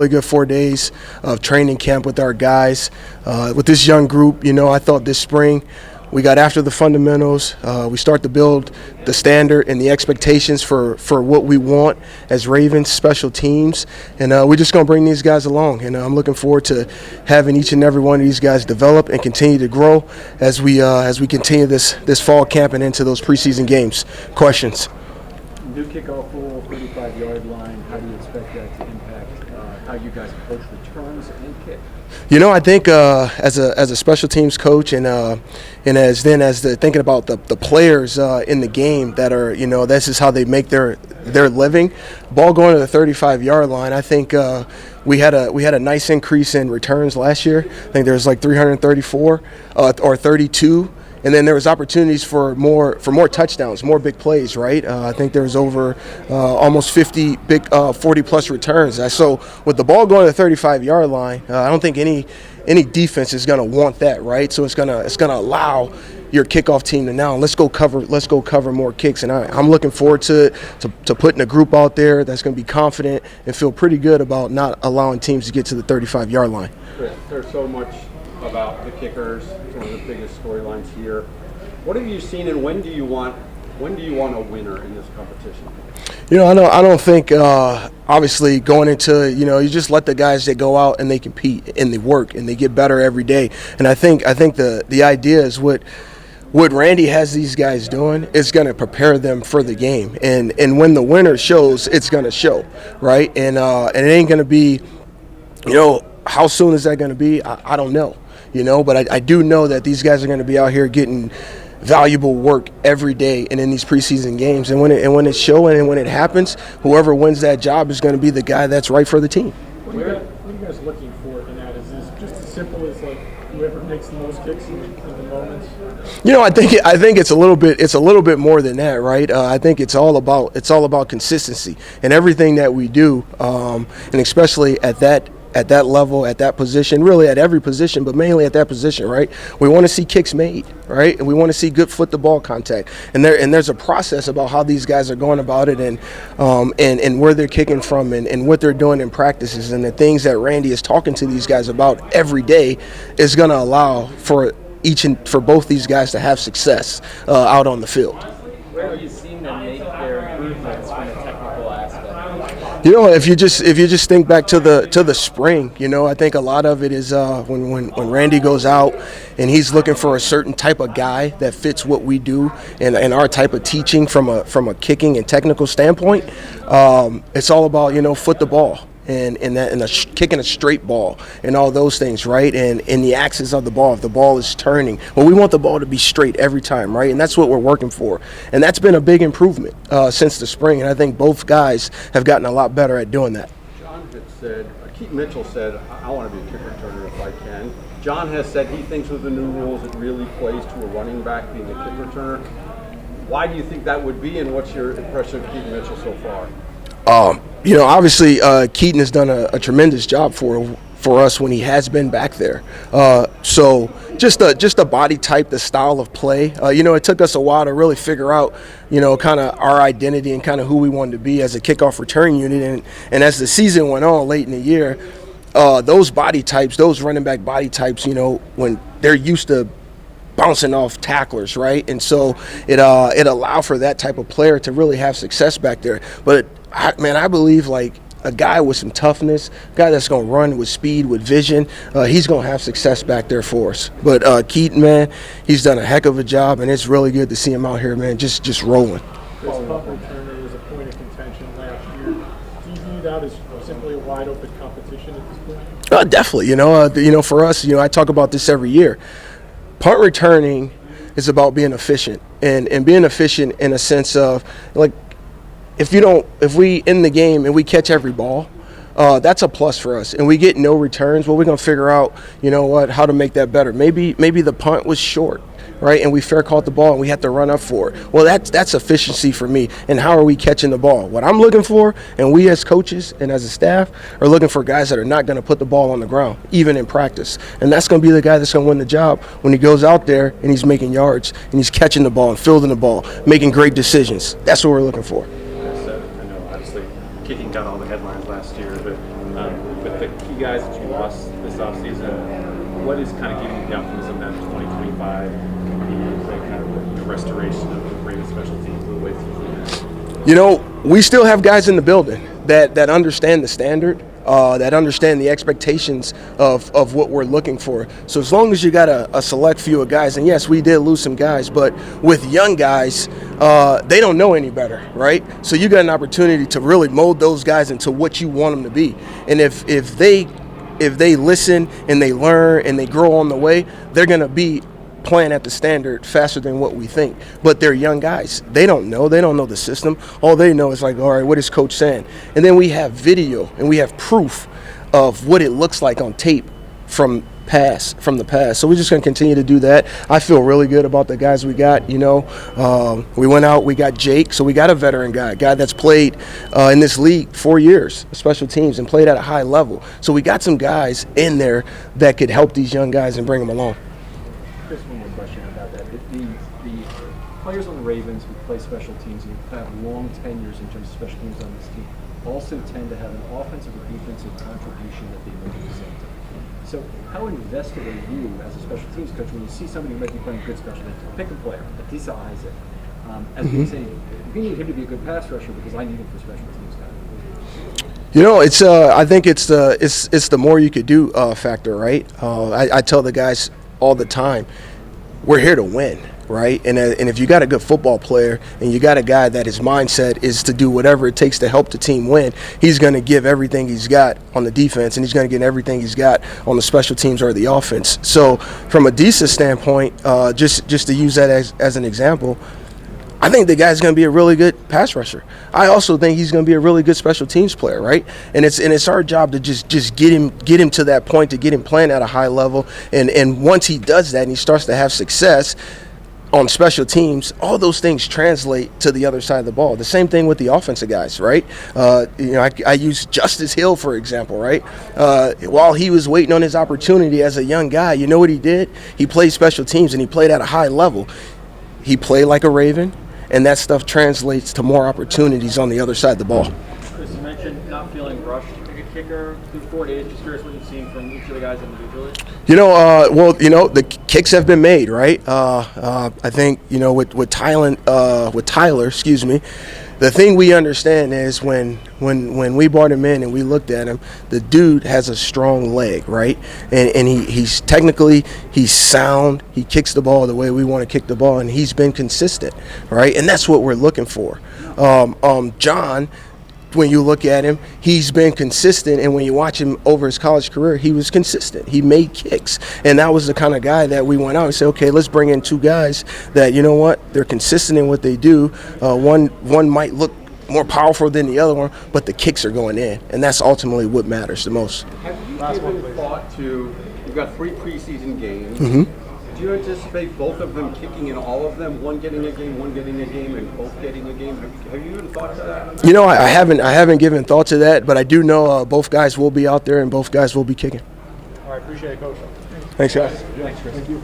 Really good 4 days of training camp with our guys. With this young group, I thought this spring we got after the fundamentals. We start to build the standard and the expectations for what we want as Ravens special teams. And we're just going to bring these guys along. And I'm looking forward to having each and every one of these guys develop and continue to grow as we continue this fall camp and into those preseason games. Questions? New kickoff rule, 35-yard line. How do you expect that to impact how you guys approach returns and kick? I think as a special teams coach and thinking about the players in the game that are this is how they make their living. Ball going to the 35-yard line. I think we had a nice increase in returns last year. I think there was like 334 or 32. And then there was opportunities for more touchdowns, more big plays, right? I think there was over almost 50 big 40-plus returns. So with the ball going to the 35-yard line, I don't think any defense is going to want that, right? So it's gonna allow your kickoff team to now let's go cover more kicks. And I'm looking forward to putting a group out there that's going to be confident and feel pretty good about not allowing teams to get to the 35-yard line. There's so much about the kickers. It's one of the biggest storylines here. What have you seen, and when do you want a winner in this competition? I don't think obviously going into you just let the guys that go out and they compete and they work and they get better every day. And I think the idea is what Randy has these guys doing is going to prepare them for the game. And when the winner shows, it's going to show, right? And it ain't going to be, how soon is that going to be? I don't know. But I do know that these guys are going to be out here getting valuable work every day and in these preseason games. And when it's showing and when it happens, whoever wins that job is going to be the guy that's right for the team. What are you guys looking for in that? Is this just as simple as whoever makes the most kicks in the moments? I think it's a little bit more than that, right? I think it's all about consistency and everything that we do, and especially at that level, at that position, really at every position, but mainly at that position, right? We want to see kicks made, right? And we want to see good foot-to-ball contact. And there's a process about how these guys are going about it and where they're kicking from and what they're doing in practices. And the things that Randy is talking to these guys about every day is going to allow for both these guys to have success out on the field. Where are you seeing them make their improvements from a technical aspect? If you just think back to the spring, I think a lot of it is when Randy goes out and he's looking for a certain type of guy that fits what we do and our type of teaching from a kicking and technical standpoint. It's all about foot the ball. And kicking a straight ball and all those things, right? And in the axis of the ball, if the ball is turning, we want the ball to be straight every time, right? And that's what we're working for. And that's been a big improvement since the spring. And I think both guys have gotten a lot better at doing that. John had said, Keith Mitchell said, I want to be a kick returner if I can. John has said he thinks with the new rules it really plays to a running back being a kick returner. Why do you think that would be, and what's your impression of Keith Mitchell so far? Obviously, Keaton has done a tremendous job for us when he has been back there. So just the body type, the style of play. It took us a while to really figure out, kind of our identity and kind of who we wanted to be as a kickoff return unit. And as the season went on late in the year, those body types, those running back body types, when they're used to bouncing off tacklers, right? And so it allowed for that type of player to really have success back there. But I believe like a guy with some toughness, a guy that's going to run with speed, with vision, he's going to have success back there for us. But Keaton, man, he's done a heck of a job, and it's really good to see him out here, man, just rolling. This punt returner was a point of contention last year. Do you view that as simply a wide open competition at this point? Definitely. For us, I talk about this every year. Punt returning is about being efficient and being efficient in a sense of like if we in the game and we catch every ball, that's a plus for us. And we get no returns, we're going to figure out, how to make that better. Maybe the punt was short, right? And we fair caught the ball and we had to run up for it. Well, that's efficiency for me. And how are we catching the ball? What I'm looking for, and we as coaches and as a staff are looking for guys that are not going to put the ball on the ground, even in practice. And that's going to be the guy that's going to win the job when he goes out there and he's making yards and he's catching the ball and fielding the ball, making great decisions. That's what we're looking for. I know, obviously, kicking got all the headlines last year, but with the key guys that you lost this offseason, what is kind of giving you the optimism that 2025 can be like kind of the restoration of the greatest special teams the way through? You know, we still have guys in the building that understand the standard, that understand the expectations of what we're looking for. So as long as you got a select few of guys, and yes, we did lose some guys, but with young guys, they don't know any better, right? So you got an opportunity to really mold those guys into what you want them to be. And if they listen and they learn and they grow on the way, they're going to be playing at the standard faster than what we think. But they're young guys. They don't know the system. All they know is like, all right, what is coach saying? And then we have video and we have proof of what it looks like on tape from the past. So we're just going to continue to do that. I feel really good about the guys we got. You know, we went out, we got Jake, so we got a veteran guy that's played in this league 4 years, special teams, and played at a high level. So we got some guys in there that could help these young guys and bring them along. Just one more question about that. The players on the Ravens who play special teams and who have long tenures in terms of special teams on this team also tend to have an offensive or defensive contribution that they make at the same time. So how invested are you as a special teams coach when you see somebody who might be playing good special teams? Pick a player, Adisa Isaac, as we say, we need him to be a good pass rusher because I need him for special teams guys. You know, it's I think it's the more you could do factor, right? I tell the guys all the time, we're here to win, right? And if you got a good football player and you got a guy that his mindset is to do whatever it takes to help the team win, he's going to give everything he's got on the defense, and he's going to get everything he's got on the special teams or the offense. So from a decent standpoint, just to use that as an example, I think the guy's going to be a really good pass rusher. I also think he's going to be a really good special teams player, right? And it's our job to just get him to that point, to get him playing at a high level. And once he does that and he starts to have success on special teams, all those things translate to the other side of the ball. The same thing with the offensive guys, right? You know, I use Justice Hill, for example, right? While he was waiting on his opportunity as a young guy, you know what he did? He played special teams and he played at a high level. He played like a Raven. And that stuff translates to more opportunities on the other side of the ball. Chris, you mentioned not feeling rushed to pick a kicker through 4 days. Just curious what you've seen from each of the guys individually. You know, the kicks have been made, right? I think, you know, with Tyler, excuse me, the thing we understand is when we brought him in and we looked at him, the dude has a strong leg, right? And he's technically, he's sound. He kicks the ball the way we want to kick the ball, and he's been consistent, right? And that's what we're looking for. John, when you look at him, he's been consistent, and when you watch him over his college career, he was consistent. He made kicks, and that was the kind of guy that we went out and said, okay, let's bring in two guys that, you know what, they're consistent in what they do. One might look more powerful than the other one, but the kicks are going in, and that's ultimately what matters the most. Have you given thought to, you've got 3 preseason games. Do you anticipate both of them kicking in all of them, one getting a game, and both getting a game? Have you even thought to that? You know, I haven't given thought to that, but I do know both guys will be out there and both guys will be kicking. All right, appreciate it, Coach. Thanks, guys. Thanks, Chris. Thank you.